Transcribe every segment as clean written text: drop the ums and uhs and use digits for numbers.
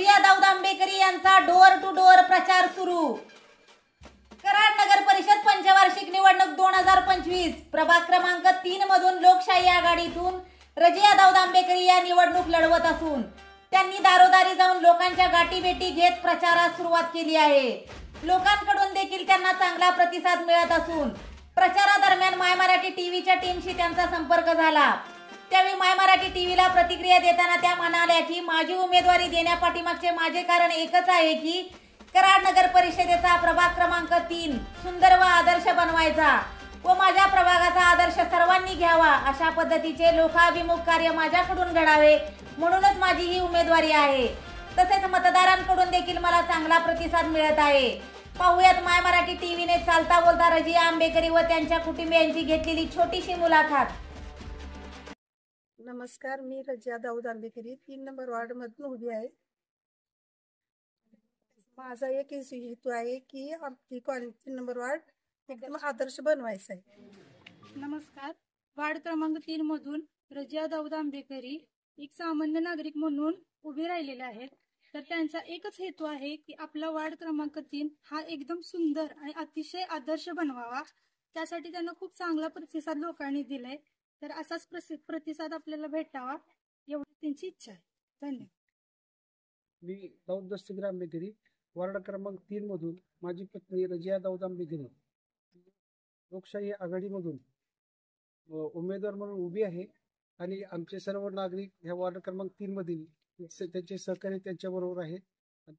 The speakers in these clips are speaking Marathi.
रजिया दाऊद आंबेकरी यांचा डोअर टू डोअर प्रचार सुरू। कराड नगर परिषद पंचवार्षिक निवडणूक 2025 प्रभाग क्रमांक 3 मधून लोकशाही आघाडीतून रजिया दाऊद आंबेकरी या निवडणूक लढवत असून त्यांनी दारोदारी जाऊन लोकांच्या गाठीभेटी घेत प्रचारास सुरुवात केली आहे। लोकांकडून देखील त्यांना चांगला प्रतिसाद मिळत असून प्रचारादरम्यान माय मराठी टीव्हीच्या टीमशी त्यांचा संपर्क झाला। त्यावेळी माय मराठी टीव्हीला प्रतिक्रिया देताना त्या म्हणाल्या की माझी उमेदवारी देण्यापाठीमागचे माझे कारण एकच आहे की कराड नगर परिषदेचा प्रभाग क्रमांक 3 सुंदर व आदर्श बनवायचा व माझ्या प्रभागाचा आदर्श सर्वांनी घ्यावा, अशा पद्धतीचे लोकाभिमुख कार्य माझ्याकडून घडावे म्हणूनच माझी ही उमेदवारी आहे। तसेच मतदारांकडून देखील मला चांगला प्रतिसाद मिळत आहे। पाहूयात माय मराठी टीव्हीने चालता बोलता रजिया आंबेकरी व त्यांच्या कुटुंबियांची घेतलेली छोटीशी मुलाखत। नमस्कार, मी रजिया दाऊद आंबेकरी 3 नंबर वार्ड मधून उभी आहे। माझा एक हेतू आहे की आमची कॉलनी 3 नंबर वार्ड एकदम आदर्श बनवायचा आहे। नमस्कार, वार्ड क्रमांक 3 मधून रजिया दाऊद आंबेकरी एक सामान्य नागरिक म्हणून उभे राहिलेले आहेत। तर त्यांचा एकच हेतू आहे की आपला वार्ड क्रमांक 3 हा एकदम सुंदर आणि अतिशय आदर्श बनवावा। त्यासाठी त्यांना खूप चांगला प्रतिसाद लोकांनी दिलाय। तर असाच प्रतिसाद आपल्याला भेटावा एवढी त्यांची इच्छा आहे। धन्यवाद। मी दाऊद दस्तगीर आंबेकरी वार्ड क्रमांक 3 मधून माझी पत्नी रजिया दाऊद आंबेकरी लोकशाही आघाडीमधून उमेदवार म्हणून उभी आहे आणि आमचे सर्व नागरिक ह्या वार्ड क्रमांक 3 मधील त्यांचे सहकारी त्यांच्याबरोबर आहेत।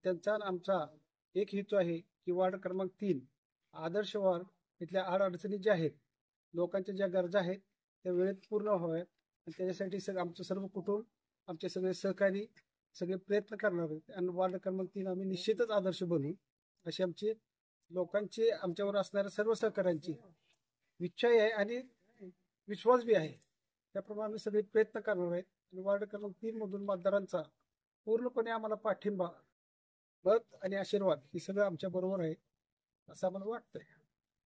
त्यांचा आमचा एक हेतू आहे की वार्ड क्रमांक 3 आदर्श वार्ड इथल्या अडचणी ज्या आहेत, लोकांच्या ज्या गरजा आहेत त्या वेळेत पूर्ण व्हाव्यात आणि त्याच्यासाठी आमचं सर्व कुटुंब, आमचे सगळे सहकारी सगळे प्रयत्न करणार आहेत आणि वार्ड क्रमांक 3 आम्ही निश्चितच आदर्श बनवू अशी आमची लोकांची आमच्यावर असणाऱ्या सर्व सहकाऱ्यांची इच्छा आहे आणि विश्वास बी आहे। त्याप्रमाणे आम्ही सगळे प्रयत्न करणार आहेत आणि वार्ड क्रमांक 3 मधून मतदारांचा पूर्णपणे आम्हाला पाठिंबा, मत आणि आशीर्वाद हे सगळं आमच्या बरोबर आहे असं आम्हाला वाटतंय।